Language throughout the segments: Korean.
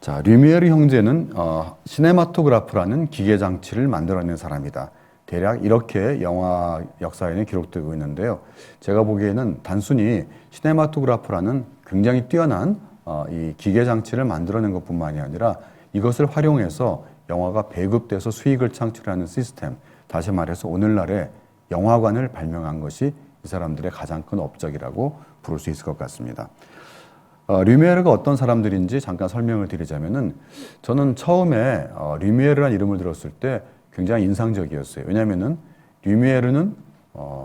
자, 류미에르 형제는 시네마토그라프라는 기계 장치를 만들어낸 사람이다. 대략 이렇게 영화 역사에는 기록되고 있는데요. 제가 보기에는 단순히 시네마토그라프라는 굉장히 뛰어난 이 기계 장치를 만들어낸 것뿐만이 아니라 이것을 활용해서 영화가 배급돼서 수익을 창출하는 시스템, 다시 말해서 오늘날의 영화관을 발명한 것이 이 사람들의 가장 큰 업적이라고 부를 수 있을 것 같습니다. 류미에르가 어떤 사람들인지 잠깐 설명을 드리자면은 저는 처음에 류미에르라는 이름을 들었을 때 굉장히 인상적이었어요. 왜냐하면은 류미에르는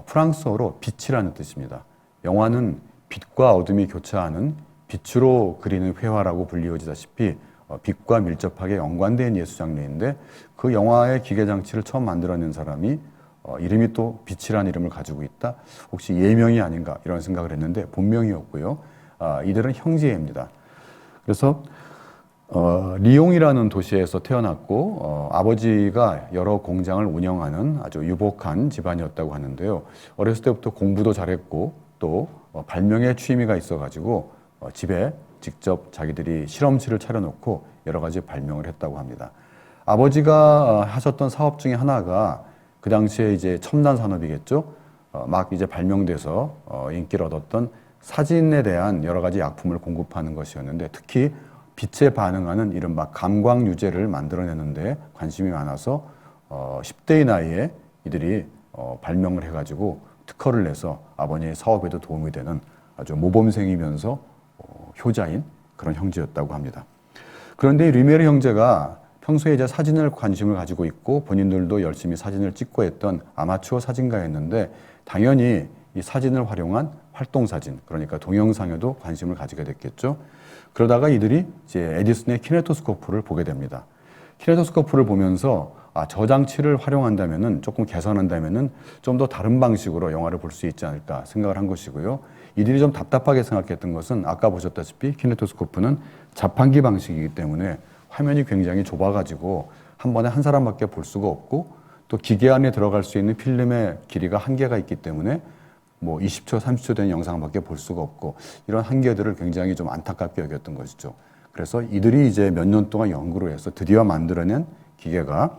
프랑스어로 빛이라는 뜻입니다. 영화는 빛과 어둠이 교차하는 빛으로 그리는 회화라고 불리워지다시피 빛과 밀접하게 연관된 예술 장르인데 그 영화의 기계 장치를 처음 만들어낸 사람이 이름이 또 빛이라는 이름을 가지고 있다. 혹시 예명이 아닌가 이런 생각을 했는데 본명이었고요. 이들은 형제입니다. 그래서 리옹이라는 도시에서 태어났고 아버지가 여러 공장을 운영하는 아주 유복한 집안이었다고 하는데요. 어렸을 때부터 공부도 잘했고 또 발명에 취미가 있어가지고 집에 직접 자기들이 실험실을 차려놓고 여러 가지 발명을 했다고 합니다. 아버지가 하셨던 사업 중에 하나가 그 당시에 이제 첨단 산업이겠죠. 막 이제 발명돼서 인기를 얻었던 사진에 대한 여러 가지 약품을 공급하는 것이었는데 특히 빛에 반응하는 이른바 감광 유제를 만들어내는데 관심이 많아서 10대의 나이에 이들이 발명을 해가지고 특허를 내서 아버지의 사업에도 도움이 되는 아주 모범생이면서 효자인 그런 형제였다고 합니다. 그런데 류미에르 형제가 평소에 이제 사진을 관심을 가지고 있고 본인들도 열심히 사진을 찍고 했던 아마추어 사진가였는데 당연히 이 사진을 활용한 활동 사진, 그러니까 동영상에도 관심을 가지게 됐겠죠. 그러다가 이들이 이제 에디슨의 키네토스코프를 보게 됩니다. 키네토스코프를 보면서 저 장치를 활용한다면은 조금 개선한다면은 좀 더 다른 방식으로 영화를 볼 수 있지 않을까 생각을 한 것이고요. 이들이 좀 답답하게 생각했던 것은 아까 보셨다시피 키네토스코프는 자판기 방식이기 때문에 화면이 굉장히 좁아가지고 한 번에 한 사람밖에 볼 수가 없고 또 기계 안에 들어갈 수 있는 필름의 길이가 한계가 있기 때문에 뭐 20초, 30초 된 영상밖에 볼 수가 없고 이런 한계들을 굉장히 좀 안타깝게 여겼던 것이죠. 그래서 이들이 이제 몇 년 동안 연구를 해서 드디어 만들어낸 기계가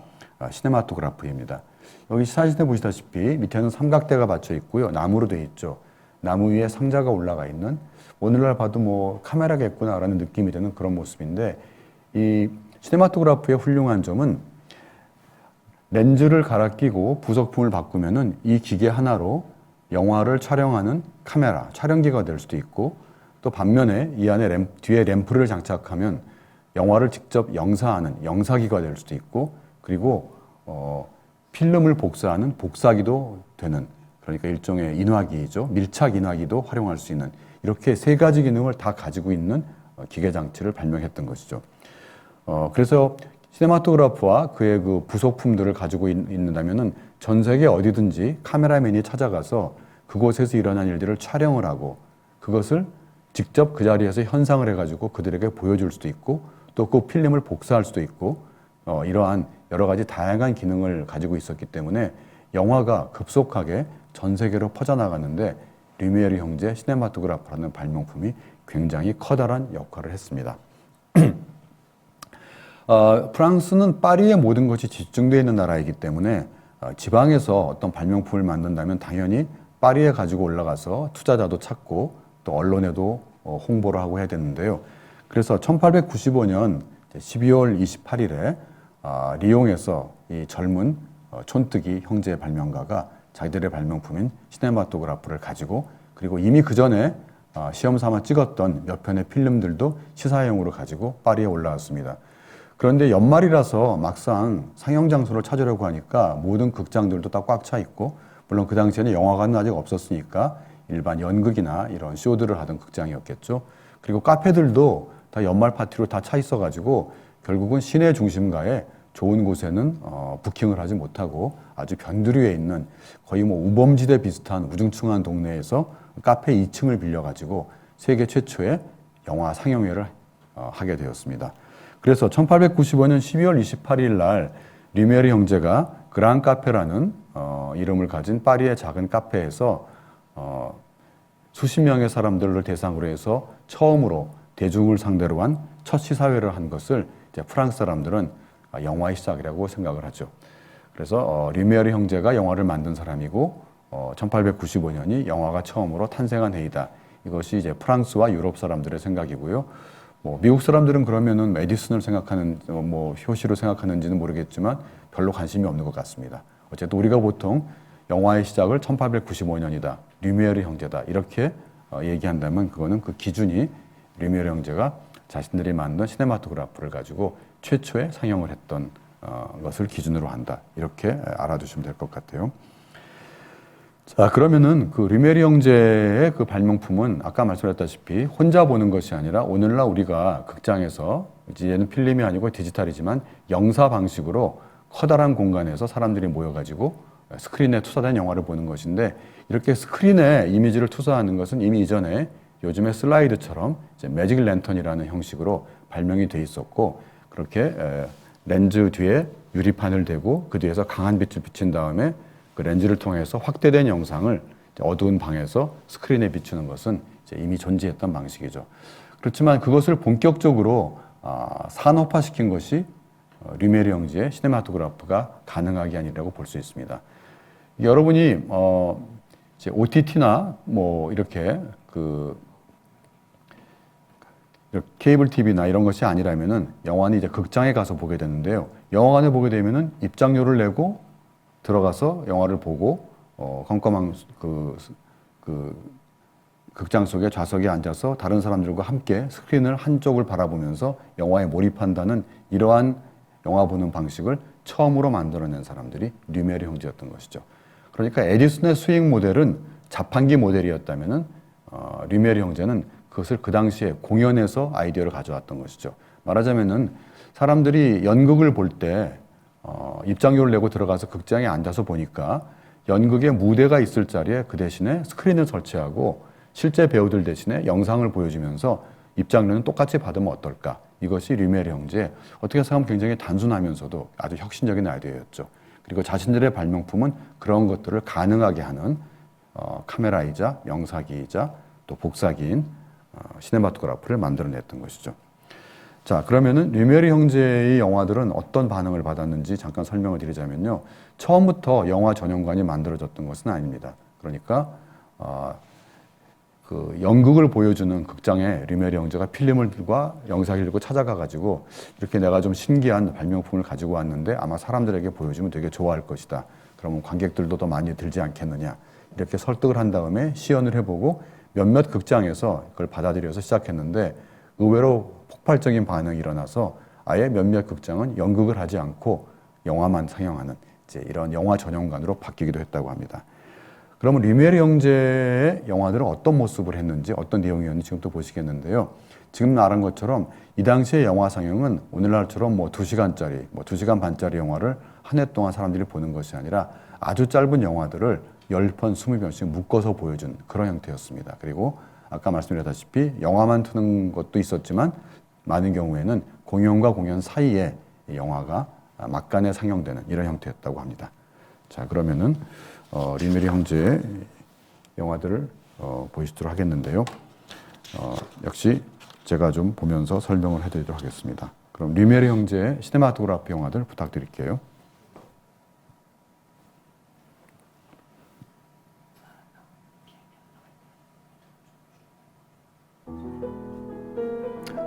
시네마토그라프입니다. 여기 사진에 보시다시피 밑에는 삼각대가 받쳐 있고요. 나무로 되어 있죠. 나무 위에 상자가 올라가 있는 오늘날 봐도 뭐 카메라겠구나라는 느낌이 드는 그런 모습인데 이 시네마토그라프의 훌륭한 점은 렌즈를 갈아 끼고 부속품을 바꾸면은 이 기계 하나로 영화를 촬영하는 카메라, 촬영기가 될 수도 있고 또 반면에 이 안에 뒤에 램프를 장착하면 영화를 직접 영사하는 영사기가 될 수도 있고 그리고 필름을 복사하는 복사기도 되는 그러니까 일종의 인화기죠. 밀착 인화기도 활용할 수 있는 이렇게 세 가지 기능을 다 가지고 있는 기계 장치를 발명했던 것이죠. 그래서 시네마토그래프와 그의 그 부속품들을 가지고 있는다면은 전 세계 어디든지 카메라맨이 찾아가서 그곳에서 일어난 일들을 촬영을 하고 그것을 직접 그 자리에서 현상을 해가지고 그들에게 보여줄 수도 있고 또 그 필름을 복사할 수도 있고 이러한 여러 가지 다양한 기능을 가지고 있었기 때문에 영화가 급속하게 전 세계로 퍼져나가는데 류미에르 형제 시네마토그래프라는 발명품이 굉장히 커다란 역할을 했습니다. 프랑스는 파리의 모든 것이 집중되어 있는 나라이기 때문에 지방에서 어떤 발명품을 만든다면 당연히 파리에 가지고 올라가서 투자자도 찾고 또 언론에도 홍보를 하고 해야 되는데요. 그래서 1895년 12월 28일에 리옹에서 이 젊은 촌뜨기 형제 발명가가 자기들의 발명품인 시네마토그래프를 가지고 그리고 이미 그 전에 시험 삼아 찍었던 몇 편의 필름들도 시사용으로 가지고 파리에 올라왔습니다. 그런데 연말이라서 막상 상영 장소를 찾으려고 하니까 모든 극장들도 다 꽉 차 있고 물론 그 당시에는 영화관은 아직 없었으니까 일반 연극이나 이런 쇼들을 하던 극장이었겠죠. 그리고 카페들도 다 연말 파티로 다 차 있어가지고 결국은 시내 중심가에 좋은 곳에는 부킹을 하지 못하고 아주 변두리에 있는 거의 뭐 우범지대 비슷한 우중충한 동네에서 카페 2층을 빌려가지고 세계 최초의 영화 상영회를 하게 되었습니다. 그래서 1895년 12월 28일 날 류미에르 형제가 그랑 카페라는 이름을 가진 파리의 작은 카페에서 수십 명의 사람들을 대상으로 해서 처음으로 대중을 상대로 한 첫 시사회를 한 것을 이제 프랑스 사람들은 영화의 시작이라고 생각을 하죠. 그래서 류미에르 형제가 영화를 만든 사람이고 1895년이 영화가 처음으로 탄생한 해이다. 이것이 이제 프랑스와 유럽 사람들의 생각이고요. 뭐 미국 사람들은 그러면은 에디슨을 생각하는 뭐 효시로 생각하는지는 모르겠지만 별로 관심이 없는 것 같습니다. 어쨌든 우리가 보통 영화의 시작을 1895년이다. 류미에르 형제다. 이렇게 얘기한다면 그거는 그 기준이 류미에르 형제가 자신들이 만든 시네마토그라프를 가지고 최초에 상영을 했던 것을 기준으로 한다. 이렇게 알아두시면 될 것 같아요. 자, 그러면은 그 류미에르 형제의 그 발명품은 아까 말씀드렸다시피 혼자 보는 것이 아니라 오늘날 우리가 극장에서 이제는 필름이 아니고 디지털이지만 영사 방식으로 커다란 공간에서 사람들이 모여가지고 스크린에 투사된 영화를 보는 것인데 이렇게 스크린에 이미지를 투사하는 것은 이미 이전에 요즘의 슬라이드처럼 이제 매직 랜턴이라는 형식으로 발명이 돼 있었고 그렇게 렌즈 뒤에 유리판을 대고 그 뒤에서 강한 빛을 비친 다음에 그 렌즈를 통해서 확대된 영상을 어두운 방에서 스크린에 비추는 것은 이제 이미 존재했던 방식이죠. 그렇지만 그것을 본격적으로 산업화시킨 것이 류미에르 형제의 시네마토그라프가 가능한 게 아니라고 볼 수 있습니다. 여러분이 이제 OTT나 뭐 이렇게 그 케이블 TV나 이런 것이 아니라면은 영화는 이제 극장에 가서 보게 되는데요. 영화관에 보게 되면은 입장료를 내고 들어가서 영화를 보고 컴컴한 그 극장 속에 좌석에 앉아서 다른 사람들과 함께 스크린을 한쪽을 바라보면서 영화에 몰입한다는 이러한 영화 보는 방식을 처음으로 만들어낸 사람들이 류미에르 형제였던 것이죠. 그러니까 에디슨의 수익 모델은 자판기 모델이었다면은 류미에르 형제는 그것을 그 당시에 공연에서 아이디어를 가져왔던 것이죠. 말하자면은 사람들이 연극을 볼 때 입장료를 내고 들어가서 극장에 앉아서 보니까 연극의 무대가 있을 자리에 그 대신에 스크린을 설치하고 실제 배우들 대신에 영상을 보여주면서 입장료는 똑같이 받으면 어떨까? 이것이 류미에르 형제의 어떻게 생각하면 굉장히 단순하면서도 아주 혁신적인 아이디어였죠. 그리고 자신들의 발명품은 그런 것들을 가능하게 하는 카메라이자 영사기이자 또 복사기인 시네마토그라프를 만들어냈던 것이죠. 자, 그러면은 류미에르 형제의 영화들은 어떤 반응을 받았는지 잠깐 설명을 드리자면요. 처음부터 영화 전용관이 만들어졌던 것은 아닙니다. 그러니까 그 연극을 보여주는 극장에 류미에르 형제가 필름과 영상을 들고 찾아가가지고 이렇게 내가 좀 신기한 발명품을 가지고 왔는데 아마 사람들에게 보여주면 되게 좋아할 것이다. 그러면 관객들도 더 많이 들지 않겠느냐. 이렇게 설득을 한 다음에 시연을 해보고 몇몇 극장에서 그걸 받아들여서 시작했는데 의외로 폭발적인 반응이 일어나서 아예 몇몇 극장은 연극을 하지 않고 영화만 상영하는 이제 이런 영화 전용관으로 바뀌기도 했다고 합니다. 그러면 류미에르 형제의 영화들은 어떤 모습을 했는지 어떤 내용이었는지 지금부터 보시겠는데요. 지금 말한 것처럼 이 당시의 영화 상영은 오늘날처럼 뭐 2시간짜리, 뭐 2시간 반짜리 영화를 한 해 동안 사람들이 보는 것이 아니라 아주 짧은 영화들을 10편, 20편씩 묶어서 보여준 그런 형태였습니다. 그리고 아까 말씀드렸다시피 영화만 트는 것도 있었지만 많은 경우에는 공연과 공연 사이에 영화가 막간에 상영되는 이런 형태였다고 합니다. 자, 그러면은 류미에르 형제의 영화들을 보시도록 하겠는데요. 역시 제가 좀 보면서 설명을 해드리도록 하겠습니다. 그럼 류미에르 형제의 시네마토그라프 영화들 부탁드릴게요.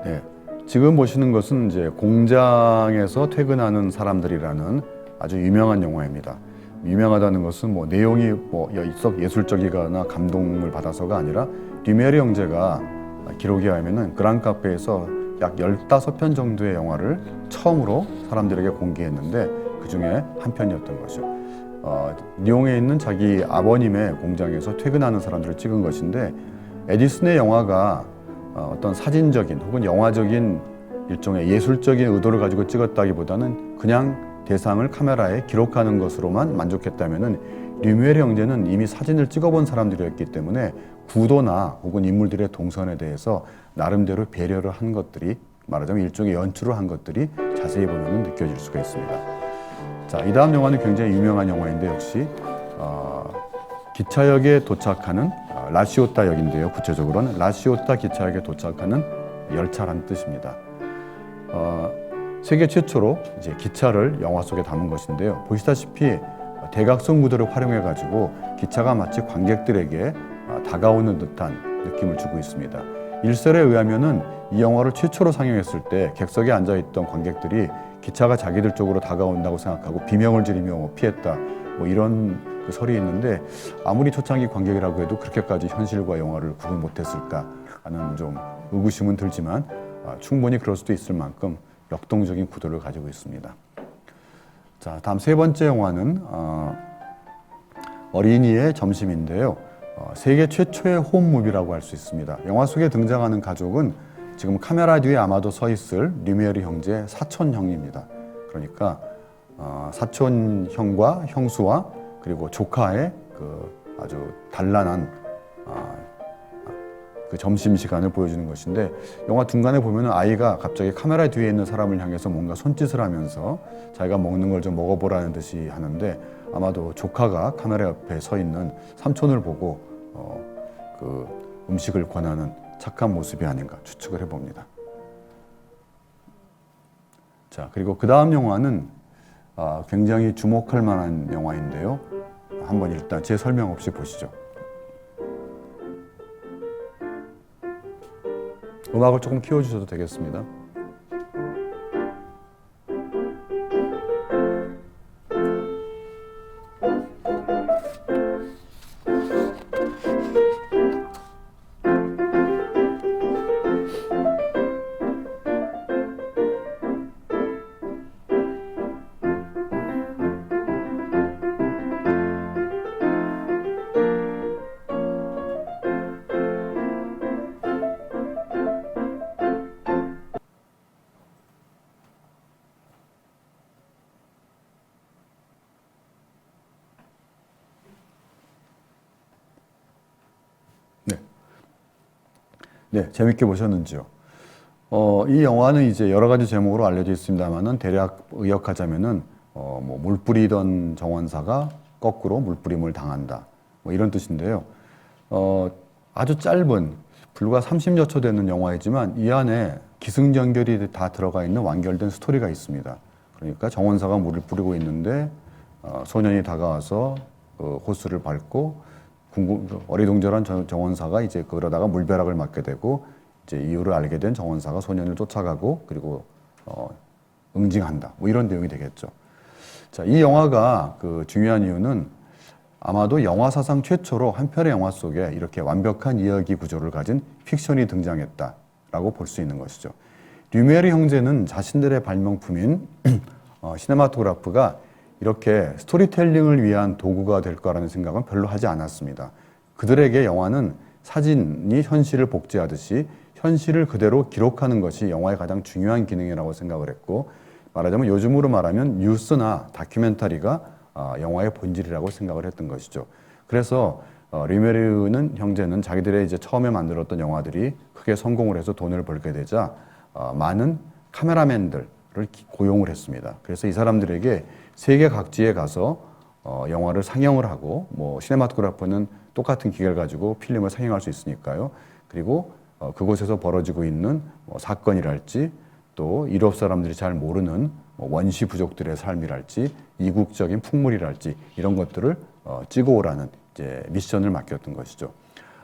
네, 지금 보시는 것은 이제 공장에서 퇴근하는 사람들이라는 아주 유명한 영화입니다. 유명하다는 것은 뭐 내용이 뭐 예술적이거나 감동을 받아서가 아니라 류미에르 형제가 기록에 의하면은 그랑 카페에서 약 15편 정도의 영화를 처음으로 사람들에게 공개했는데 그 중에 한 편이었던 거죠. 리옹에 있는 자기 아버님의 공장에서 퇴근하는 사람들을 찍은 것인데 에디슨의 영화가 어떤 사진적인 혹은 영화적인 일종의 예술적인 의도를 가지고 찍었다기보다는 그냥 대상을 카메라에 기록하는 것으로만 만족했다면은 류미에르 형제는 이미 사진을 찍어본 사람들이었기 때문에 구도나 혹은 인물들의 동선에 대해서 나름대로 배려를 한 것들이 말하자면 일종의 연출을 한 것들이 자세히 보면 느껴질 수가 있습니다. 자, 이 다음 영화는 굉장히 유명한 영화인데 역시 기차역에 도착하는 라시오타 역인데요. 구체적으로는 라시오타 기차역에 도착하는 열차라는 뜻입니다. 세계 최초로 이제 기차를 영화 속에 담은 것인데요. 보시다시피 대각선 구도를 활용해 가지고 기차가 마치 관객들에게 다가오는 듯한 느낌을 주고 있습니다. 일설에 의하면은 이 영화를 최초로 상영했을 때 객석에 앉아 있던 관객들이 기차가 자기들 쪽으로 다가온다고 생각하고 비명을 지르며 피했다. 뭐 이런 그 설이 있는데 아무리 초창기 관객이라고 해도 그렇게까지 현실과 영화를 구분 못했을까 하는 좀 의구심은 들지만 충분히 그럴 수도 있을 만큼 역동적인 구도를 가지고 있습니다. 자, 다음 세 번째 영화는 어린이의 점심인데요. 세계 최초의 홈무비라고 할 수 있습니다. 영화 속에 등장하는 가족은 지금 카메라 뒤에 아마도 서 있을 류미에르 형제 사촌 형입니다. 그러니까 사촌 형과 형수와 그리고 조카의 그 아주 단란한 그 점심 시간을 보여주는 것인데 영화 중간에 보면은 아이가 갑자기 카메라 뒤에 있는 사람을 향해서 뭔가 손짓을 하면서 자기가 먹는 걸 좀 먹어보라는 듯이 하는데 아마도 조카가 카메라 옆에 서 있는 삼촌을 보고 그 음식을 권하는 착한 모습이 아닌가 추측을 해봅니다. 자, 그리고 그 다음 영화는 굉장히 주목할 만한 영화인데요. 한번 일단 제 설명 없이 보시죠. 음악을 조금 키워주셔도 되겠습니다. 네, 재밌게 보셨는지요? 이 영화는 이제 여러 가지 제목으로 알려져 있습니다만은 대략 의역하자면은 뭐 물 뿌리던 정원사가 거꾸로 물뿌림을 당한다. 뭐 이런 뜻인데요. 아주 짧은 불과 30여 초 되는 영화이지만 이 안에 기승전결이 다 들어가 있는 완결된 스토리가 있습니다. 그러니까 정원사가 물을 뿌리고 있는데 소년이 다가와서 호스를 밟고 어리둥절한 정원사가 이제 그러다가 물벼락을 맞게 되고 이제 이유를 알게 된 정원사가 소년을 쫓아가고 그리고 응징한다. 뭐 이런 내용이 되겠죠. 자, 이 영화가 그 중요한 이유는 아마도 영화 사상 최초로 한 편의 영화 속에 이렇게 완벽한 이야기 구조를 가진 픽션이 등장했다라고 볼 수 있는 것이죠. 류메르 형제는 자신들의 발명품인 시네마토그라프가 이렇게 스토리텔링을 위한 도구가 될 거라는 생각은 별로 하지 않았습니다. 그들에게 영화는 사진이 현실을 복제하듯이 현실을 그대로 기록하는 것이 영화의 가장 중요한 기능이라고 생각을 했고 말하자면 요즘으로 말하면 뉴스나 다큐멘터리가 영화의 본질이라고 생각을 했던 것이죠. 그래서 류메르는 형제는 자기들의 이제 처음에 만들었던 영화들이 크게 성공을 해서 돈을 벌게 되자 많은 카메라맨들을 고용을 했습니다. 그래서 이 사람들에게 세계 각지에 가서 영화를 상영을 하고 뭐 시네마토그래퍼는 똑같은 기계를 가지고 필름을 상영할 수 있으니까요. 그리고 그곳에서 벌어지고 있는 사건이랄지 또 유럽 사람들이 잘 모르는 원시 부족들의 삶이랄지 이국적인 풍물이랄지 이런 것들을 찍어오라는 이제 미션을 맡겼던 것이죠.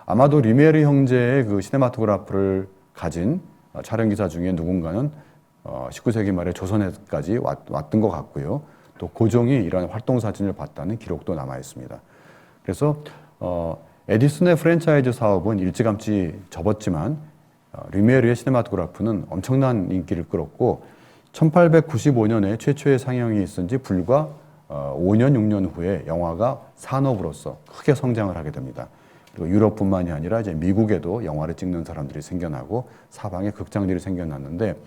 아마도 류메르 형제의 그 시네마토그래퍼를 가진 촬영기사 중에 누군가는 19세기 말에 조선에까지 왔던 것 같고요. 또 고종이 이러한 활동 사진을 봤다는 기록도 남아 있습니다. 그래서 에디슨의 프랜차이즈 사업은 일찌감치 접었지만 류메르의 시네마토그래프는 엄청난 인기를 끌었고 1895년에 최초의 상영이 있은 지 불과 5년, 6년 후에 영화가 산업으로서 크게 성장을 하게 됩니다. 그리고 유럽뿐만이 아니라 이제 미국에도 영화를 찍는 사람들이 생겨나고 사방에 극장들이 생겨났는데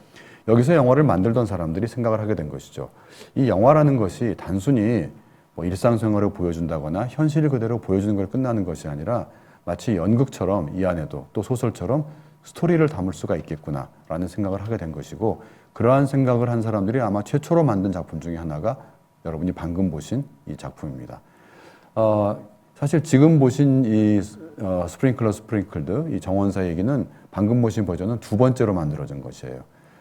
여기서 영화를 만들던 사람들이 생각을 하게 된 것이죠. 이 영화라는 것이 단순히 뭐 일상생활을 보여준다거나 현실을 그대로 보여주는 걸 끝나는 것이 아니라 마치 연극처럼 이 안에도 또 소설처럼 스토리를 담을 수가 있겠구나라는 생각을 하게 된 것이고 그러한 생각을 한 사람들이 아마 최초로 만든 작품 중에 하나가 여러분이 방금 보신 이 작품입니다. 사실 지금 보신 이 스프링클러 스프링클드 이 정원사 얘기는 방금 보신 버전은 두 번째로 만들어진 것이에요.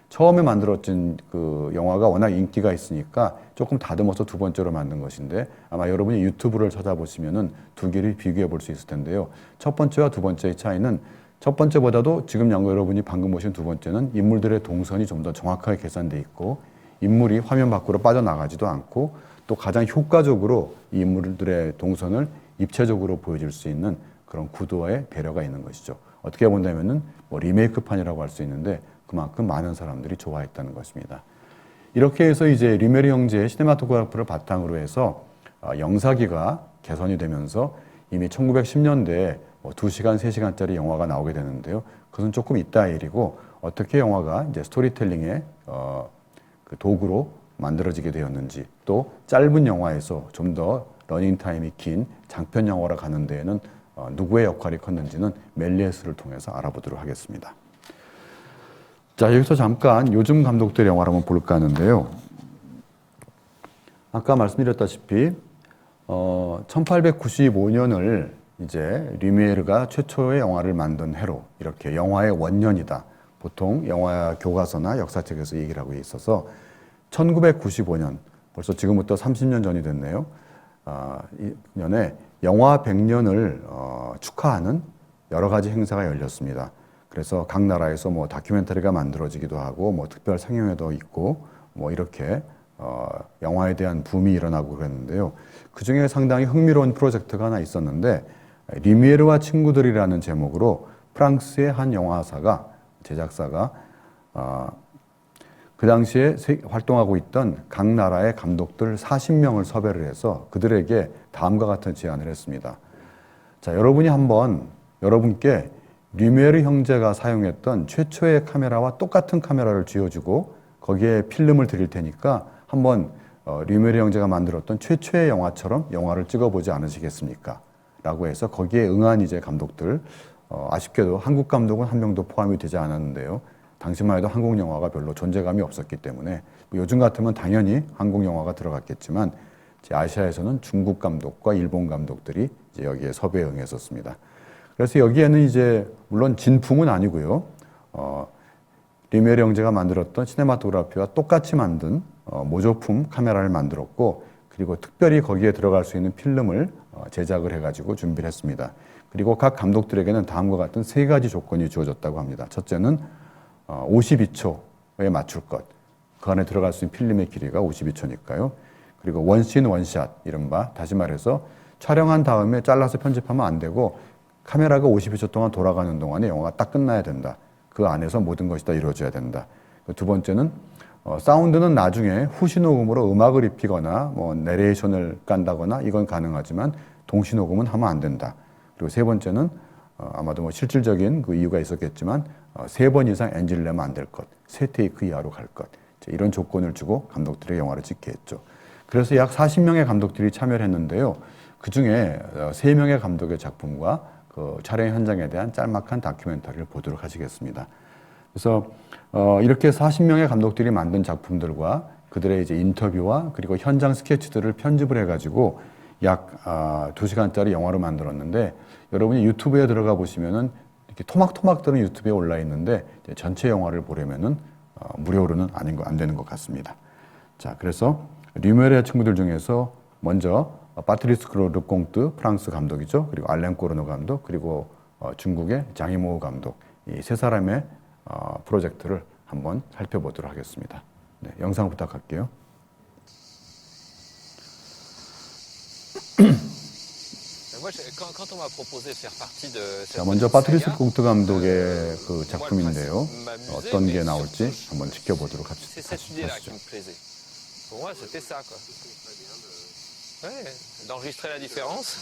처음에 만들어진 그 영화가 워낙 인기가 있으니까 조금 다듬어서 두 번째로 만든 것인데 아마 여러분이 유튜브를 찾아보시면은 두 개를 비교해 볼 수 있을 텐데요. 첫 번째와 두 번째의 차이는 첫 번째보다도 지금 여러분이 방금 보신 두 번째는 인물들의 동선이 좀 더 정확하게 계산돼 있고 인물이 화면 밖으로 빠져나가지도 않고 또 가장 효과적으로 이 인물들의 동선을 입체적으로 보여줄 수 있는 그런 구도의 배려가 있는 것이죠. 어떻게 본다면은 뭐 리메이크판이라고 할 수 있는데 그만큼 많은 사람들이 좋아했다는 것입니다. 이렇게 해서 이제 류메르 형제의 시네마토그래프를 바탕으로 해서 영사기가 개선이 되면서 이미 1910년대에 2시간, 3시간짜리 영화가 나오게 되는데요. 그것은 조금 이따의 일이고 어떻게 영화가 이제 스토리텔링의 그 도구로 만들어지게 되었는지 또 짧은 영화에서 좀 더 러닝타임이 긴 장편 영화로 가는 데에는 누구의 역할이 컸는지는 멜리에스를 통해서 알아보도록 하겠습니다. 자, 여기서 잠깐 요즘 감독들의 영화를 한번 볼까 하는데요. 아까 말씀드렸다시피 1895년을 이제 류미에르가 최초의 영화를 만든 해로 이렇게 영화의 원년이다. 보통 영화 교과서나 역사책에서 얘기를 하고 있어서 1995년, 벌써 지금부터 30년 전이 됐네요. 이 년에 영화 100년을 축하하는 여러 가지 행사가 열렸습니다. 그래서 각 나라에서 뭐 다큐멘터리가 만들어지기도 하고 뭐 특별 상영회도 있고 뭐 이렇게 영화에 대한 붐이 일어나고 그랬는데요. 그 중에 상당히 흥미로운 프로젝트가 하나 있었는데 리미에르와 친구들이라는 제목으로 프랑스의 한 영화사가 제작사가 그 당시에 활동하고 있던 각 나라의 감독들 40명을 섭외를 해서 그들에게 다음과 같은 제안을 했습니다. 자, 여러분이 한번 여러분께 류메르 형제가 사용했던 최초의 카메라와 똑같은 카메라를 쥐어주고 거기에 필름을 드릴 테니까 한번 류메르 형제가 만들었던 최초의 영화처럼 영화를 찍어보지 않으시겠습니까? 라고 해서 거기에 응한 이제 감독들, 아쉽게도 한국 감독은 한 명도 포함이 되지 않았는데요. 당시만 해도 한국 영화가 별로 존재감이 없었기 때문에 요즘 같으면 당연히 한국 영화가 들어갔겠지만 아시아에서는 중국 감독과 일본 감독들이 이제 여기에 섭외에 응했었습니다. 그래서 여기에는 이제 물론 진품은 아니고요. 류메르 형제가 만들었던 시네마토그라피와 똑같이 만든 모조품 카메라를 만들었고 그리고 특별히 거기에 들어갈 수 있는 필름을 제작을 해가지고 준비를 했습니다. 그리고 각 감독들에게는 다음과 같은 세 가지 조건이 주어졌다고 합니다. 첫째는 52초에 맞출 것. 그 안에 들어갈 수 있는 필름의 길이가 52초니까요. 그리고 원씬 원샷, 이른바 다시 말해서 촬영한 다음에 잘라서 편집하면 안 되고 카메라가 52초 동안 돌아가는 동안에 영화가 딱 끝나야 된다. 그 안에서 모든 것이 다 이루어져야 된다. 두 번째는 사운드는 나중에 후시 녹음으로 음악을 입히거나 뭐 내레이션을 깐다거나 이건 가능하지만 동시 녹음은 하면 안 된다. 그리고 세 번째는 아마도 뭐 실질적인 그 이유가 있었겠지만 3번 이상 NG를 내면 안 될 것, 3테이크 이하로 갈 것, 이런 조건을 주고 감독들의 영화를 찍게 했죠. 그래서 약 40명의 감독들이 참여를 했는데요. 그 중에 3명의 감독의 작품과 그 촬영 현장에 대한 짤막한 다큐멘터리를 보도록 하시겠습니다. 그래서 이렇게 40명의 감독들이 만든 작품들과 그들의 이제 인터뷰와 그리고 현장 스케치들을 편집을 해가지고 약 2시간짜리 영화로 만들었는데 여러분이 유튜브에 들어가 보시면은 이렇게 토막토막들은 유튜브에 올라 있는데 전체 영화를 보려면은 무료로는 안 되는 것 같습니다. 자, 그래서 류메르의 친구들 중에서 먼저 파트리스 르꽁트 프랑스 감독이죠. 그리고 알렌 코르노 감독 그리고 중국의 장이모 감독 이 세 사람의 프로젝트를 한번 살펴보도록 하겠습니다. 네, 영상 부탁할게요. 자, 먼저 파트리스 르꽁트 감독의 그 작품인데요. 어떤 게 나올지 한번 지켜보도록 하시죠. Pour moi, c'était ça, quoi. Ouais, d'enregistrer la différence.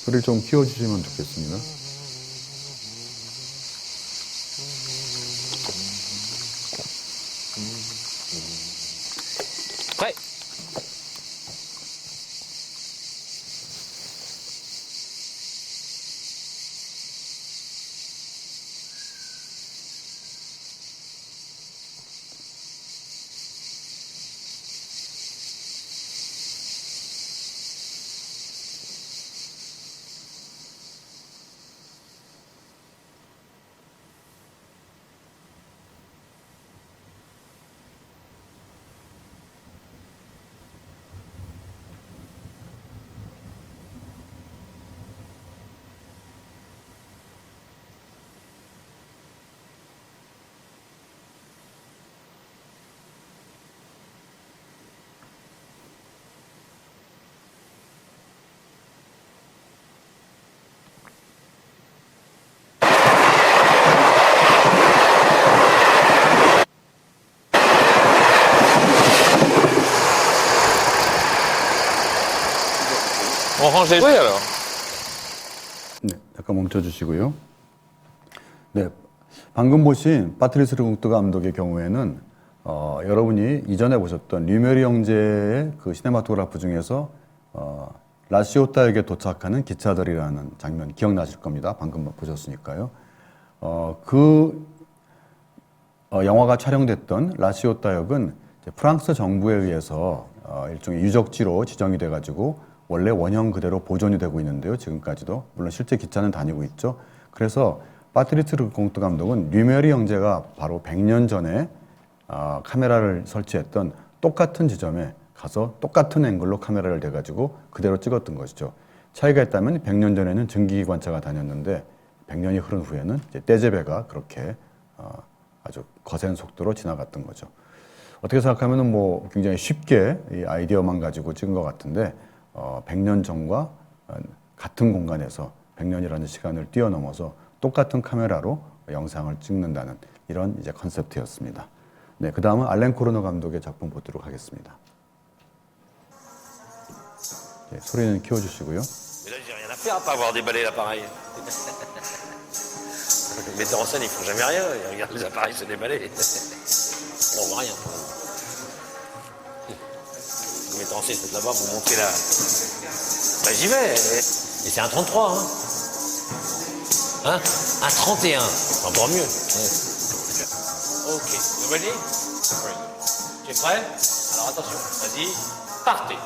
소리를 좀 키워주시면 좋겠습니다. Prêt. ranger. Oui, alors. 네, 잠깐 멈춰주시고요. 네, 방금 보신 파트리스 르공트 감독의 경우에는 여러분이 이전에 보셨던 류메리 형제의 그 시네마토그라프 중에서 라시오타역에 도착하는 기차들이라는 장면 기억나실 겁니다. 방금 보셨으니까요. 영화가 촬영됐던 라시오타역은 프랑스 정부에 의해서 일종의 유적지로 지정이 돼가지고 원래 원형 그대로 보존이 되고 있는데요. 지금까지도. 물론 실제 기차는 다니고 있죠. 그래서 파트리스 르공트 감독은 류메리 형제가 바로 100년 전에 카메라를 설치했던 똑같은 지점에 가서 똑같은 앵글로 카메라를 대가지고 그대로 찍었던 것이죠. 차이가 있다면 100년 전에는 증기기관차가 다녔는데 100년이 흐른 후에는 이제 떼제베가 그렇게 아주 거센 속도로 지나갔던 거죠. 어떻게 생각하면 뭐 굉장히 쉽게 이 아이디어만 가지고 찍은 것 같은데 100년 전과 같은 공간에서 100년이라는 시간을 뛰어넘어서 똑같은 카메라로 영상을 찍는다는 이런 이제 컨셉트였습니다. 네, 그 다음은 알렌 코르노 감독의 작품 보도록 하겠습니다. 네, 소리는 키워주시고요. Mais là, j'ai rien à faire à pas avoir déballé l'appareil. Les metteurs en scène, ils font jamais rien. Ils regardent les appareils se déballer. On voit rien. Les metteurs en scène, c'est là-bas pour monter la... Bah, j'y vais. Et c'est un 33, hein. Hein? Un 31. Encore mieux. Ok. You ready? Tu es prêt? Alors attention. Vas-y. Partez.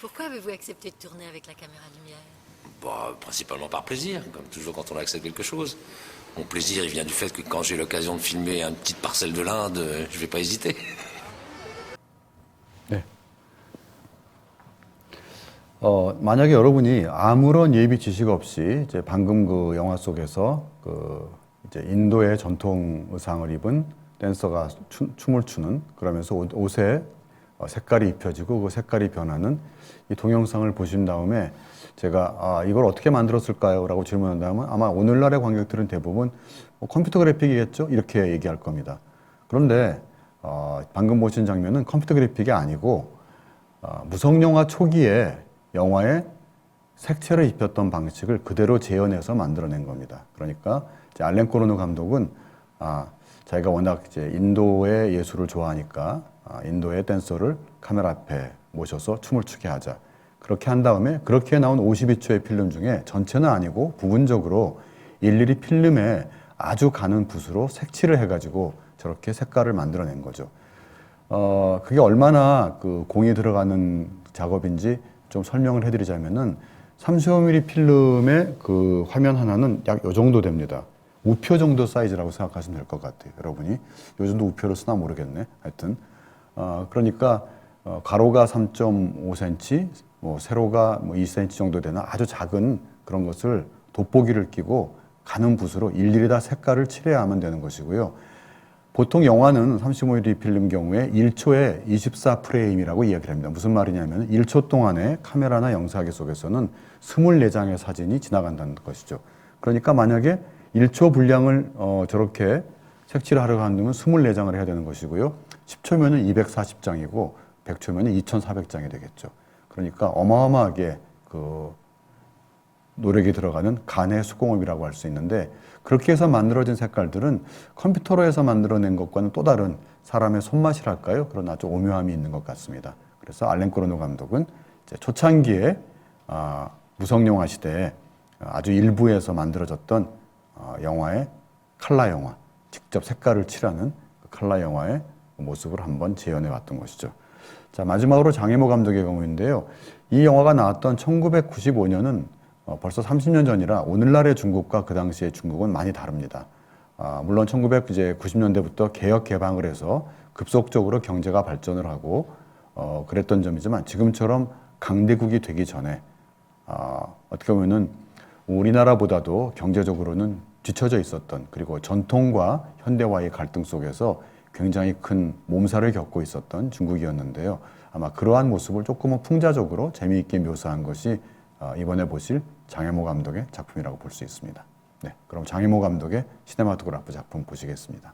Pourquoi avez-vous accepté de tourner avec la caméra lumière? Bah, principalement par plaisir, comme toujours quand on accepte quelque chose. Mon plaisir, il vient du fait que quand j'ai l'occasion de filmer une petite parcelle de l'Inde, je vais pas hésiter. 네. 만약에 여러분이 아무런 예비 지식 없이 이제 방금 그 영화 속에서 이제 인도의 전통 의상을 입은 댄서가 춤을 추는 그러면서 옷에 색깔이 입혀지고 그 색깔이 변하는 이 동영상을 보신 다음에 제가 이걸 어떻게 만들었을까요? 라고 질문한다면 아마 오늘날의 관객들은 대부분 컴퓨터 그래픽이겠죠? 이렇게 얘기할 겁니다. 그런데 방금 보신 장면은 컴퓨터 그래픽이 아니고 무성영화 초기에 영화에 색채를 입혔던 방식을 그대로 재현해서 만들어낸 겁니다. 그러니까 이제 알렌 코르노 감독은 자기가 워낙 이제 인도의 예술을 좋아하니까 인도의 댄서를 카메라 앞에 모셔서 춤을 추게 하자. 그렇게 한 다음에 그렇게 나온 52초의 필름 중에 전체는 아니고 부분적으로 일일이 필름에 아주 가는 붓으로 색칠을 해가지고 저렇게 색깔을 만들어낸 거죠. 그게 얼마나 그 공이 들어가는 작업인지 좀 설명을 해드리자면은 35mm 필름의 그 화면 하나는 약 요 정도 됩니다. 우표 정도 사이즈라고 생각하시면 될 것 같아요. 여러분이 요즘도 우표를 쓰나 모르겠네. 하여튼 그러니까 가로가 3.5cm, 뭐 세로가 뭐 2cm 정도 되는 아주 작은 그런 것을 돋보기를 끼고 가는 붓으로 일일이 다 색깔을 칠해야 하면 되는 것이고요. 보통 영화는 35mm 필름 경우에 1초에 24프레임이라고 이야기를 합니다. 무슨 말이냐면 1초 동안에 카메라나 영상기 속에서는 24장의 사진이 지나간다는 것이죠. 그러니까 만약에 1초 분량을 저렇게 색칠을 하려고 한다면 24장을 해야 되는 것이고요. 10초면은 240장이고 100초면은 2400장이 되겠죠. 그러니까 어마어마하게 노력이 들어가는 간의 수공업이라고 할 수 있는데 그렇게 해서 만들어진 색깔들은 컴퓨터로 해서 만들어낸 것과는 또 다른 사람의 손맛이랄까요? 그런 아주 오묘함이 있는 것 같습니다. 그래서 알렌 코르노 감독은 이제 초창기에 무성 영화 시대에 아주 일부에서 만들어졌던 영화의 컬러 영화, 직접 색깔을 칠하는 그 컬러 영화의 모습을 한번 재현해 왔던 것이죠. 자, 마지막으로 장혜모 감독의 경우인데요. 이 영화가 나왔던 1995년은 벌써 30년 전이라 오늘날의 중국과 그 당시의 중국은 많이 다릅니다. 물론 1990년대부터 개혁 개방을 해서 급속적으로 경제가 발전을 하고 그랬던 점이지만 지금처럼 강대국이 되기 전에 어떻게 보면은 우리나라보다도 경제적으로는 뒤처져 있었던 그리고 전통과 현대화의 갈등 속에서 굉장히 큰 몸살을 겪고 있었던 중국이었는데요. 아마 그러한 모습을 조금은 풍자적으로 재미있게 묘사한 것이 이번에 보실 장혜모 감독의 작품이라고 볼 수 있습니다. 네, 그럼 장혜모 감독의 시네마토그래프 작품 보시겠습니다.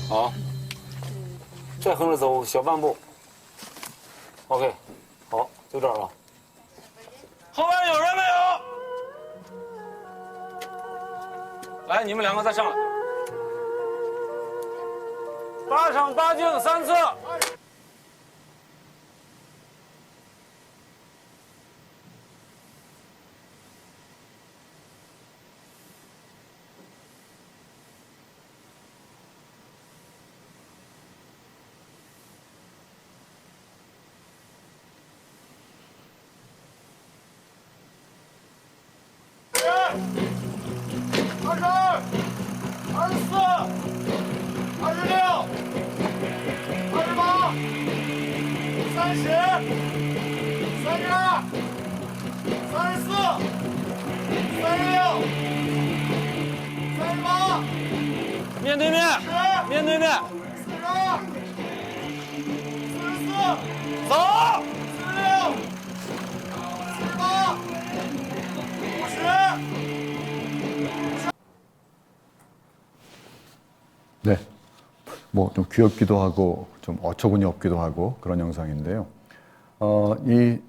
好，再横着走小半步。OK，好，就这儿了。后边有人没有？来，你们2个再上来。8场8镜3次。面对面，面对面。走。네, 뭐 좀 귀엽기도 하고 좀 어처구니 없기도 하고 그런 영상인데요. 이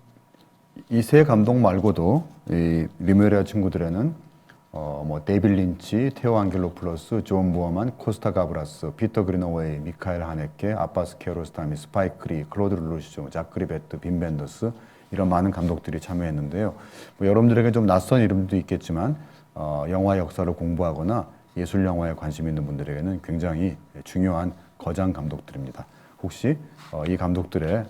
세 감독 말고도 이 리메리아 친구들에는 뭐 데이빌 린치, 테오 안겔로플러스, 존 무어만, 코스타 가브라스, 피터 그리너웨이, 미카엘 하네케, 아바스 키아로스타미, 스파이크 리, 클로드 르루시조, 자크 리베트, 빈 벤더스 이런 많은 감독들이 참여했는데요. 뭐 여러분들에게 좀 낯선 이름도 있겠지만 영화 역사를 공부하거나 예술 영화에 관심 있는 분들에게는 굉장히 중요한 거장 감독들입니다. 혹시 이 감독들의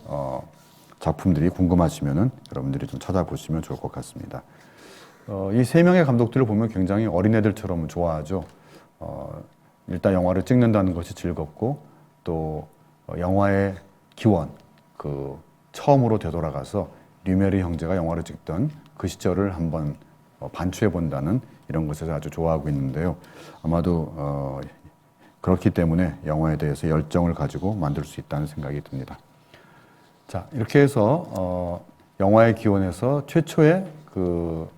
작품들이 궁금하시면은 여러분들이 좀 찾아보시면 좋을 것 같습니다. 이 세 명의 감독들을 보면 굉장히 어린애들처럼 좋아하죠. 일단 영화를 찍는다는 것이 즐겁고 또 영화의 기원, 그 처음으로 되돌아가서 류메리 형제가 영화를 찍던 그 시절을 한번 반추해 본다는 이런 것에서 아주 좋아하고 있는데요. 아마도 그렇기 때문에 영화에 대해서 열정을 가지고 만들 수 있다는 생각이 듭니다. 자, 이렇게 해서 영화의 기원에서 최초의 그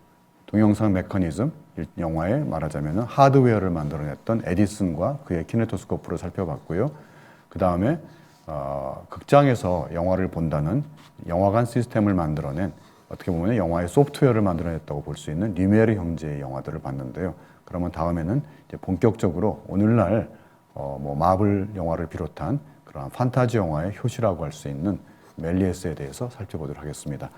동영상 메커니즘, 영화에 말하자면 하드웨어를 만들어냈던 에디슨과 그의 키네토스코프를 살펴봤고요. 그 다음에 극장에서 영화를 본다는 영화관 시스템을 만들어낸 어떻게 보면 영화의 소프트웨어를 만들어냈다고 볼 수 있는 류메르 형제의 영화들을 봤는데요. 그러면 다음에는 이제 본격적으로 오늘날 뭐 마블 영화를 비롯한 그러한 판타지 영화의 효시라고 할 수 있는 멜리에스에 대해서 살펴보도록 하겠습니다.